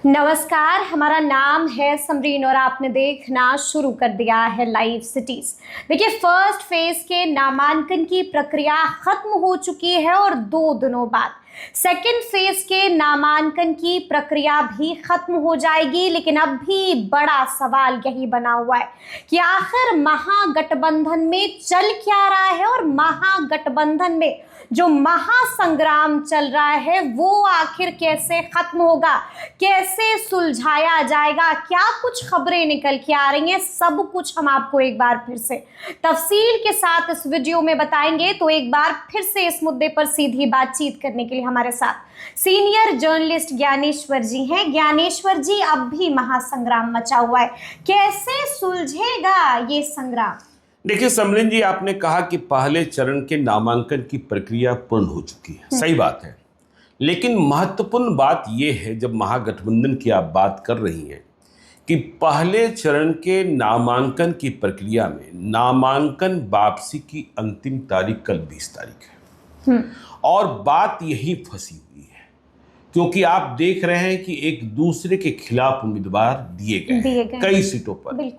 नमस्कार, हमारा नाम है समरीन और आपने देखना शुरू कर दिया है लाइव सिटीज। देखिए, फर्स्ट फेज के नामांकन की प्रक्रिया खत्म हो चुकी है और 2 दिनों बाद सेकेंड फेज के नामांकन की प्रक्रिया भी खत्म हो जाएगी। लेकिन अब भी बड़ा सवाल यही बना हुआ है कि आखिर महागठबंधन में चल क्या रहा है और महागठबंधन में जो महासंग्राम चल रहा है वो आखिर कैसे खत्म होगा, कैसे सुलझाया जाएगा, क्या कुछ खबरें निकल के आ रही हैं, सब कुछ हम आपको एक बार फिर से तफसील के साथ इस वीडियो में बताएंगे। तो एक बार फिर से इस मुद्दे पर सीधी बातचीत करने के लिए हमारे साथ सीनियर जर्नलिस्ट ज्ञानेश्वर जी हैं। ज्ञानेश्वर जी, अब भी महासंग्राम मचा हुआ है, कैसे सुलझेगा ये संग्राम? देखिए समरीन जी, आपने कहा कि पहले चरण के नामांकन की प्रक्रिया पूर्ण हो चुकी है, सही बात है। लेकिन महत्वपूर्ण बात यह है, जब महागठबंधन की आप बात कर रही हैं, कि पहले चरण के नामांकन की प्रक्रिया में नामांकन वापसी की अंतिम तारीख कल 20 तारीख है। और बात यही फंसी हुई है, क्योंकि आप देख रहे हैं कि एक दूसरे के खिलाफ उम्मीदवार दिए गए कई सीटों पर।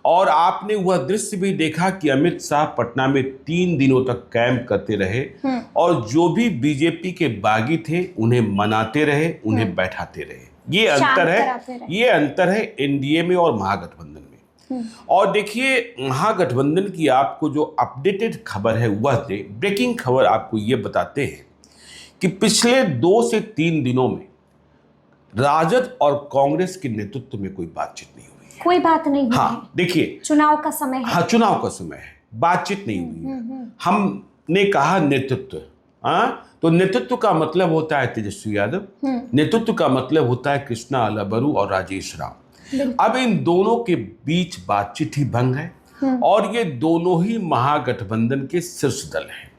और आपने वह दृश्य भी देखा कि अमित शाह पटना में 3 दिनों तक कैंप करते रहे और जो भी बीजेपी के बागी थे उन्हें मनाते रहे, उन्हें बैठाते रहे। ये अंतर है एनडीए में और महागठबंधन में। और देखिए, महागठबंधन की आपको जो अपडेटेड खबर है वह दे, ब्रेकिंग खबर आपको ये बताते हैं कि पिछले 2 से 3 दिनों में राजद और कांग्रेस के नेतृत्व में कोई बातचीत नहीं हुई है। कोई बात नहीं हुई। हाँ, देखिए, चुनाव का समय है। हाँ, चुनाव का समय है, बातचीत नहीं हुई है। हमने कहा नेतृत्व, तो नेतृत्व का मतलब होता है तेजस्वी यादव, नेतृत्व का मतलब होता है कृष्णा अलाबरू और राजेश राम। अब इन दोनों के बीच बातचीत ही भंग है और ये दोनों ही महागठबंधन के शीर्ष दल हैं।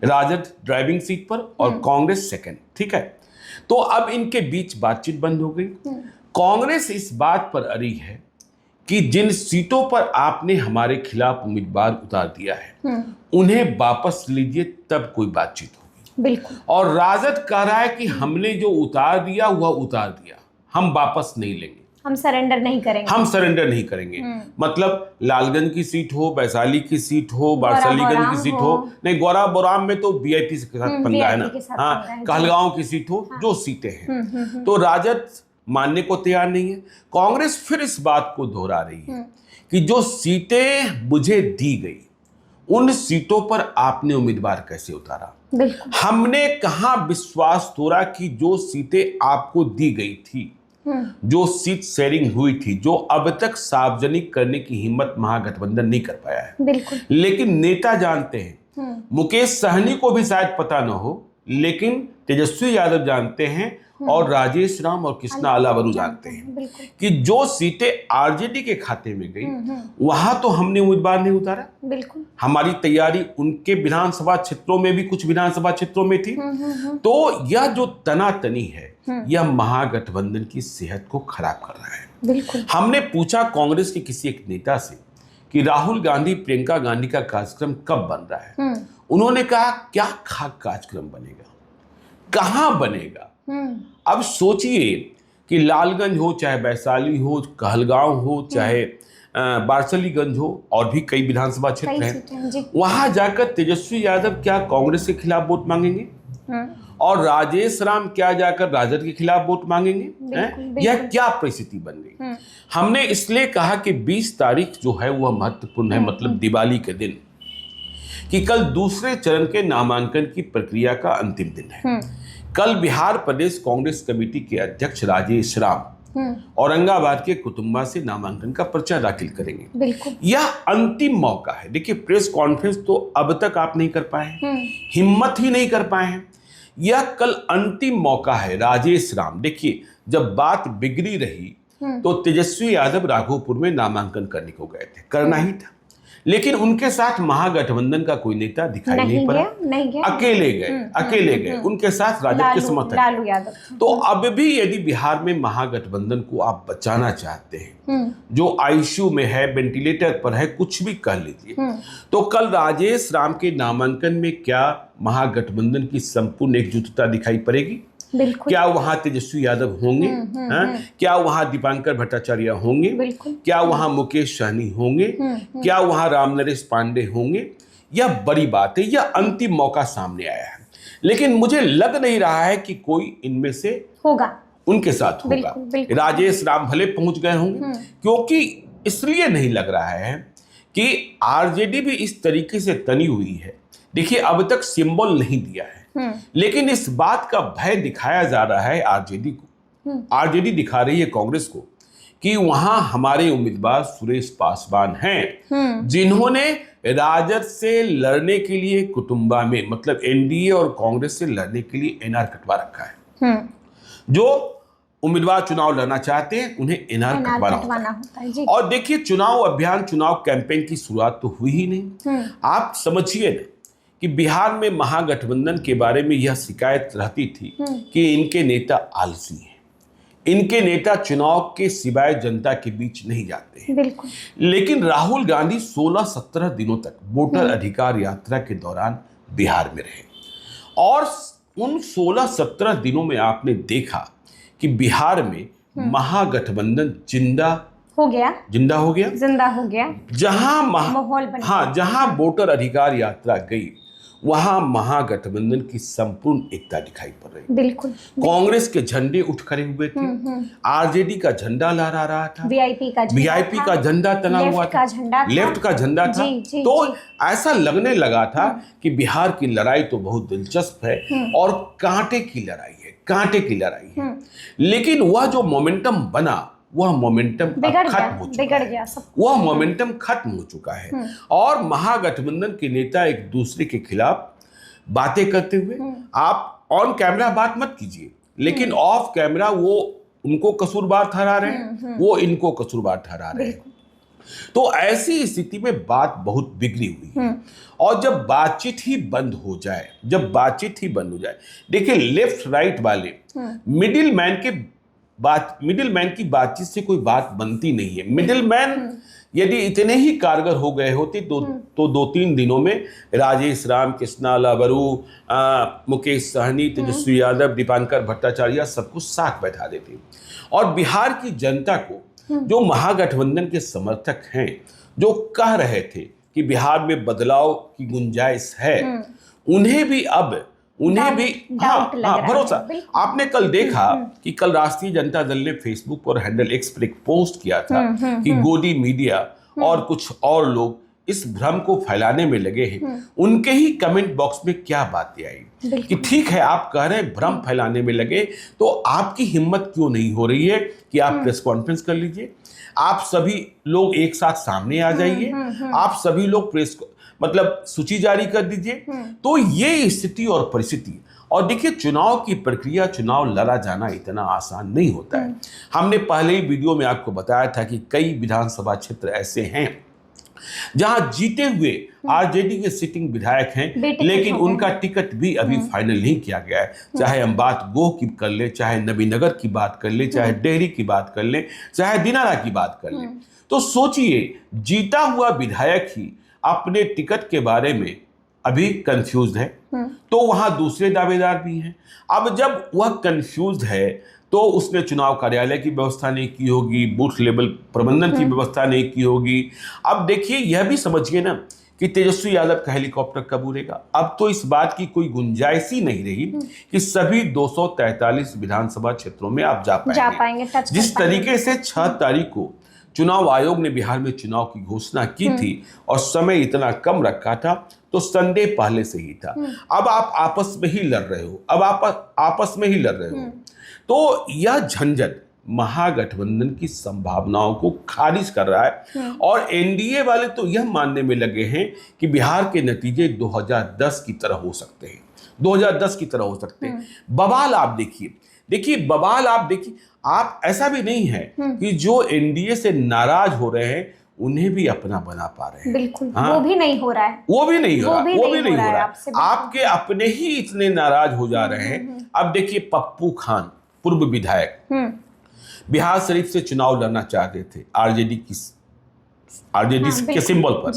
राजद ड्राइविंग सीट पर और कांग्रेस सेकंड, ठीक है। तो अब इनके बीच बातचीत बंद हो गई। कांग्रेस इस बात पर अड़ी है कि जिन सीटों पर आपने हमारे खिलाफ उम्मीदवार उतार दिया है उन्हें वापस लीजिए, तब कोई बातचीत होगी। बिल्कुल। और राजद कह रहा है कि हमने जो उतार दिया वह उतार दिया, हम वापस नहीं लेंगे, हम सरेंडर नहीं करेंगे। मतलब लालगंज की सीट हो, वैशाली की सीट हो, बारसलीगंज की सीट हो, नहीं गौरा बोराम में तो वीआईपी के साथ पंगा है ना, हाँ, कहलगांव की सीट हो, जो सीटें हैं, तो राजद मानने को तैयार नहीं है। कांग्रेस फिर इस बात को दोहरा रही है कि जो सीटें मुझे दी गई उन सीटों पर आपने उम्मीदवार कैसे उतारा, हमने कहां विश्वास तोड़ा कि जो सीटें आपको दी गई थी, जो सीट शेयरिंग हुई थी, जो अब तक सार्वजनिक करने की हिम्मत महागठबंधन नहीं कर पाया है। लेकिन नेता जानते हैं, मुकेश सहनी को भी शायद पता न हो, लेकिन तेजस्वी यादव जानते हैं और राजेश राम और कृष्णा अलाबरू जानते हैं कि जो सीटें आरजेडी के खाते में गई वहां तो हमने उम्मीदवार नहीं उतारा। हमारी तैयारी उनके विधानसभा क्षेत्रों में भी, कुछ विधानसभा क्षेत्रों में थी। तो यह जो तनातनी है यह महागठबंधन की सेहत को खराब कर रहा है। हमने पूछा कांग्रेस के किसी एक नेता से कि राहुल गांधी प्रियंका गांधी का कार्यक्रम कब बन रहा है। उन्होंने कहा, क्या खाक कार्यक्रम बनेगा, कहां बनेगा। अब सोचिए कि लालगंज हो, चाहे वैशाली हो, कहलगांव हो, चाहे बारसलीगंज हो, और भी कई विधानसभा क्षेत्र हैं, वहां जाकर तेजस्वी यादव क्या कांग्रेस के खिलाफ वोट मांगेंगे और राजेश राम क्या जाकर राजद के खिलाफ वोट मांगेंगे? यह क्या परिस्थिति बन गई। हमने इसलिए कहा कि 20 तारीख जो है वह महत्वपूर्ण है, मतलब दिवाली के दिन, कि कल दूसरे चरण के नामांकन की प्रक्रिया का अंतिम दिन है। कल बिहार प्रदेश कांग्रेस कमेटी के अध्यक्ष राजेश राम औरंगाबाद के कुतुंबा से नामांकन का पर्चा दाखिल करेंगे। यह अंतिम मौका है। देखिए, प्रेस कॉन्फ्रेंस तो अब तक आप नहीं कर पाए, हिम्मत ही नहीं कर पाए हैं। यह कल अंतिम मौका है। राजेश राम, देखिए, जब बात बिगड़ी रही तो तेजस्वी यादव राघोपुर में नामांकन करने को गए थे, करना ही था, लेकिन उनके साथ महागठबंधन का कोई नेता दिखाई नहीं पड़ा, अकेले गए, उनके साथ राजद के समर्थक। तो अब भी यदि बिहार में महागठबंधन को आप बचाना चाहते हैं, जो आईसीयू में है, वेंटिलेटर पर है, कुछ भी कह लीजिए, तो कल राजेश राम के नामांकन में क्या महागठबंधन की संपूर्ण एकजुटता दिखाई पड़ेगी? क्या वहां तेजस्वी यादव होंगे? क्या वहां दीपांकर भट्टाचार्य होंगे? क्या वहां मुकेश सहनी होंगे? क्या वहां रामनरेश पांडे होंगे? यह बड़ी बात है, यह अंतिम मौका सामने आया है, लेकिन मुझे लग नहीं रहा है कि कोई इनमें से होगा, उनके साथ होगा। राजेश राम भले पहुंच गए होंगे, क्योंकि इसलिए नहीं लग रहा है कि आरजेडी भी इस तरीके से तनी हुई है। देखिए, अब तक सिंबल नहीं दिया है, लेकिन इस बात का भय दिखाया जा रहा है आरजेडी को। आरजेडी दिखा रही है कांग्रेस को कि वहां हमारे उम्मीदवार सुरेश पासवान हैं, जिन्होंने राजद से लड़ने के लिए कुटुंबा में, मतलब एनडीए और कांग्रेस से लड़ने के लिए एनआर कटवा रखा है। जो उम्मीदवार चुनाव लड़ना चाहते हैं उन्हें एनआर कटवाना होता है। और देखिए, चुनाव अभियान, चुनाव कैंपेन की शुरुआत तो हुई ही नहीं। आप समझिए ना कि बिहार में महागठबंधन के बारे में यह शिकायत रहती थी कि इनके नेता आलसी हैं, इनके नेता चुनाव के सिवाय जनता के बीच नहीं जाते हैं। बिल्कुल। लेकिन राहुल गांधी 16-17 दिनों तक वोटर अधिकार यात्रा के दौरान बिहार में रहे, और उन 16-17 दिनों में आपने देखा कि बिहार में महागठबंधन जिंदा हो गया। जहां माहौल बना, हाँ, जहां वोटर अधिकार यात्रा गई वहां महागठबंधन की संपूर्ण एकता दिखाई पड़ रही। बिल्कुल। कांग्रेस के झंडे उठ खड़े हुए थे, आरजेडी का झंडा लहरा रहा था, वीआईपी का झंडा तना हुआ था, लेफ्ट का झंडा था। तो ऐसा लगने लगा था कि बिहार की लड़ाई तो बहुत दिलचस्प है और कांटे की लड़ाई है, लेकिन वह जो मोमेंटम बना, वह मोमेंटम खत्म हो चुका है। और महागठबंधन के नेता एक दूसरे के खिलाफ बातें करते हुए, आप ऑन कैमरा बात मत कीजिए, लेकिन ऑफ कैमरा वो उनको कसूरवार ठहरा रहे हैं, वो इनको कसूरवार ठहरा रहे हैं। तो ऐसी स्थिति में बात बहुत बिगड़ी हुई है। और जब बातचीत ही बंद हो जाए, देखिए, लेफ्ट राइट वाले मिडिल मैन की बातचीत से कोई बात बनती नहीं है। मिडिल मैन यदि इतने ही कारगर हो गए होते तो 2-3 दिनों में राजेश राम, कृष्णा लाबरू, मुकेश सहनी, तेजस्वी यादव, दीपांकर भट्टाचार्य सबको साथ बैठा देते। और बिहार की जनता को, जो महागठबंधन के समर्थक हैं, जो कह रहे थे कि बिहार में बदलाव की गुंजाइश है, उन्हें भी भरोसा। आपने कल देखा कि कल राष्ट्रीय जनता दल ने फेसबुक और हैंडल एक्स पर एक पोस्ट किया था कि गोदी मीडिया और कुछ और लोग इस भ्रम को फैलाने में लगे हैं। उनके ही कमेंट बॉक्स में क्या बातें आई कि ठीक है, आप कह रहे हैं भ्रम फैलाने में लगे, तो आपकी हिम्मत क्यों नहीं हो रही है कि आप प्रेस कॉन्फ्रेंस कर लीजिए, आप सभी लोग एक साथ सामने आ जाइए, आप सभी लोग मतलब सूची जारी कर दीजिए। तो ये स्थिति और परिस्थिति, और देखिए, चुनाव की प्रक्रिया, चुनाव लड़ा जाना इतना आसान नहीं होता है। हमने पहले ही वीडियो में आपको बताया था कि कई विधानसभा क्षेत्र ऐसे हैं जहां जीते हुए आरजेडी के सिटिंग विधायक हैं, लेकिन उनका टिकट भी अभी फाइनल नहीं किया गया है। चाहे हम बात गोह की कर ले, चाहे नबीनगर की बात कर ले, चाहे डेहरी की बात कर ले, चाहे दिनारा की बात कर ले। तो सोचिए, जीता हुआ विधायक ही अपने टिकट के बारे में अभी कंफ्यूज है, तो वहां दूसरे दावेदार भी हैं। अब जब वह कंफ्यूज है तो उसने चुनाव कार्यालय की व्यवस्था नहीं की होगी, बूथ लेवल प्रबंधन की व्यवस्था नहीं की होगी। अब देखिए, यह भी समझिए ना कि तेजस्वी यादव का हेलीकॉप्टर कब उड़ेगा। अब तो इस बात की कोई गुंजाइश ही नहीं रही कि सभी 243 विधानसभा क्षेत्रों में आप जा पाएंगे। जिस तरीके से 6 तारीख को चुनाव आयोग ने बिहार में चुनाव की घोषणा की थी और समय इतना कम रखा था, तो संदेह पहले से ही था। अब आप आपस में ही लड़ रहे हो, तो यह झंझट महागठबंधन की संभावनाओं को खारिज कर रहा है। और एनडीए वाले तो यह मानने में लगे हैं कि बिहार के नतीजे 2010 की तरह हो सकते हैं। बवाल आप देखिए, आप ऐसा भी नहीं है कि जो एनडीए से नाराज हो रहे हैं उन्हें भी अपना बना पा रहे हैं। बिल्कुल। वो भी नहीं हो रहा है। आपके अपने ही इतने नाराज हो जा रहे हैं। अब देखिए, पप्पू खान, पूर्व विधायक, बिहार शरीफ से चुनाव लड़ना चाहते थे आरजेडी के सिंबल पर।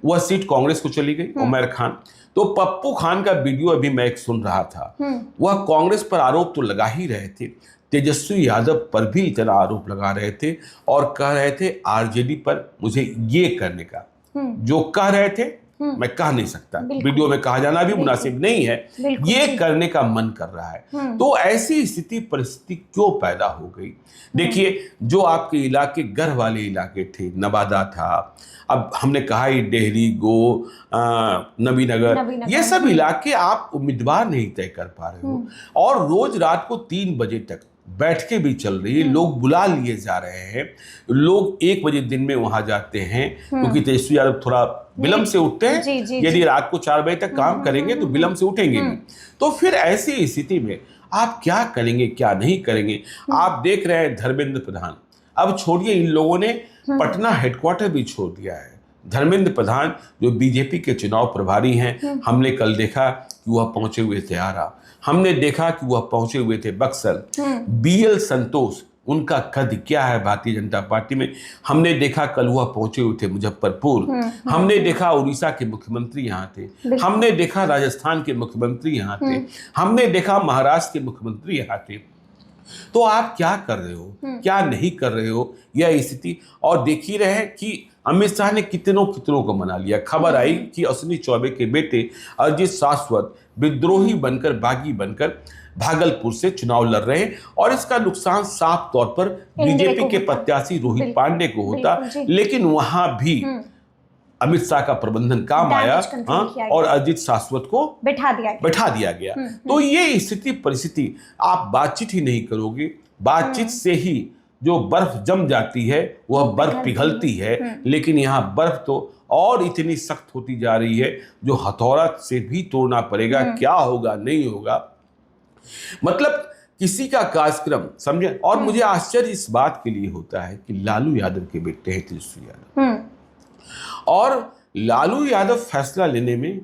वह सीट कांग्रेस को चली गई, उमर खान। तो पप्पू खान का वीडियो अभी मैं एक सुन रहा था, वह कांग्रेस पर आरोप तो लगा ही रहे थे, तेजस्वी यादव पर भी इतना आरोप लगा रहे थे और कह रहे थे आरजेडी पर मुझे ये करने का, जो कह रहे थे मैं कह नहीं सकता, वीडियो में कहा जाना भी मुनासिब नहीं है, ये करने का मन कर रहा है। तो ऐसी स्थिति परिस्थिति क्यों पैदा हो गई? देखिए, जो आपके इलाके घर वाले इलाके थे, नवादा था, अब हमने कहा ही डेहरी, गो, नबीनगर, ये सब इलाके आप उम्मीदवार नहीं तय कर पा रहे हो और रोज रात को 3 बजे तक बैठकें भी चल रही है, लोग बुला लिए जा रहे हैं, लोग 1 बजे दिन में वहां जाते हैं क्योंकि तेजस्वी यादव थोड़ा विलंब से उठते हैं। यदि रात को 4 बजे तक काम करेंगे तो विलंब से उठेंगे भी। तो फिर ऐसी स्थिति में आप क्या करेंगे, क्या नहीं करेंगे? आप देख रहे हैं धर्मेंद्र प्रधान, अब छोड़िए, इन लोगों ने पटना हेडक्वार्टर भी छोड़ दिया है। धर्मेंद्र प्रधान जो बीजेपी के चुनाव प्रभारी हैं, हमने कल देखा कि वह पहुंचे हुए थे आरा, हमने देखा कि वह पहुंचे हुए थे बक्सर। बीएल संतोष, उनका कद क्या है भारतीय जनता पार्टी में, हमने देखा कल वह पहुंचे हुए थे मुजफ्फरपुर। हमने देखा उड़ीसा के मुख्यमंत्री यहाँ थे, हमने देखा राजस्थान के मुख्यमंत्री यहाँ थे, हमने देखा महाराष्ट्र के मुख्यमंत्री यहाँ थे। तो आप क्या कर रहे हो, क्या नहीं कर रहे हो, यह स्थिति। और देख ही रहे कि अमित शाह ने कितनों को मना लिया। खबर आई कि अश्विनी चौबे के बेटे अजित शाश्वत विद्रोही बनकर, बागी बनकर भागलपुर से चुनाव लड़ रहे हैं और इसका नुकसान साफ तौर पर बीजेपी के प्रत्याशी रोहित पांडे को होता। लेकिन वहां भी अमित शाह का प्रबंधन काम आया और अजित शाश्वत को बैठा दिया गया। तो ये स्थिति परिस्थिति, आप बातचीत ही नहीं करोगे, बातचीत से ही जो बर्फ जम जाती है वह बर्फ पिघलती है। लेकिन यहाँ बर्फ तो और इतनी सख्त होती जा रही है जो हथौड़ा से भी तोड़ना पड़ेगा। क्या होगा, नहीं होगा, मतलब किसी का कार्यक्रम, समझे। और मुझे आश्चर्य इस बात के लिए होता है कि लालू यादव के बेटे हैं तेजस्वी यादव, और लालू यादव फैसला लेने में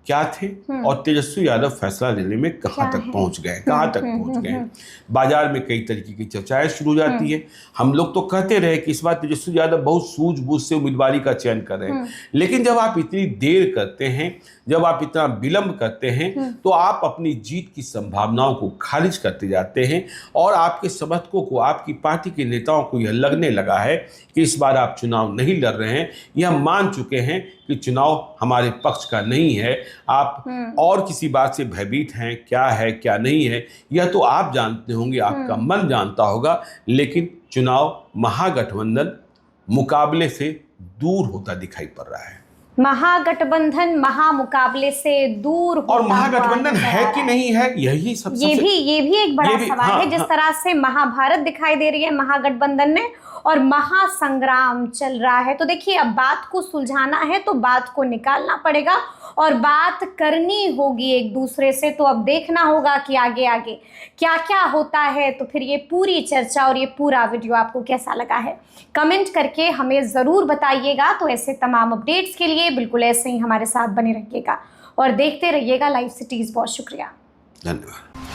क्या थे और तेजस्वी यादव फैसला लेने में कहां तक पहुंच गए, बाजार में कई तरीके की चर्चाएं शुरू हो जाती है। हम लोग तो कहते रहे कि इस बार तेजस्वी यादव बहुत सूझबूझ से उम्मीदवारी का चयन कर रहे हैं, लेकिन जब आप इतनी देर करते हैं, जब आप इतना विलंब करते हैं, तो आप अपनी जीत की संभावनाओं को खारिज करते जाते हैं और आपके समर्थकों को, आपकी पार्टी के नेताओं को यह लगने लगा है कि इस बार आप चुनाव नहीं लड़ रहे हैं, यह मान चुके हैं कि चुनाव हमारे पक्ष का नहीं है। आप और किसी बात से भयभीत हैं, क्या है क्या नहीं है यह तो आप जानते होंगे, आपका मन जानता होगा, लेकिन चुनाव महागठबंधन मुकाबले से दूर होता दिखाई पड़ रहा है। महागठबंधन महामुकाबले से दूर होता, और महागठबंधन है कि नहीं है, यही सबसे ये भी एक बड़ा सवाल है। जिस तरह से महाभारत दिखाई दे रही है महागठबंधन में और महासंग्राम चल रहा है, तो देखिए अब बात को सुलझाना है तो बात को निकालना पड़ेगा और बात करनी होगी एक दूसरे से। तो अब देखना होगा कि आगे आगे क्या क्या होता है। तो फिर ये पूरी चर्चा और ये पूरा वीडियो आपको कैसा लगा है, कमेंट करके हमें ज़रूर बताइएगा। तो ऐसे तमाम अपडेट्स के लिए बिल्कुल ऐसे ही हमारे साथ बने रहिएगा और देखते रहिएगा लाइव सिटीज़। बहुत शुक्रिया, धन्यवाद।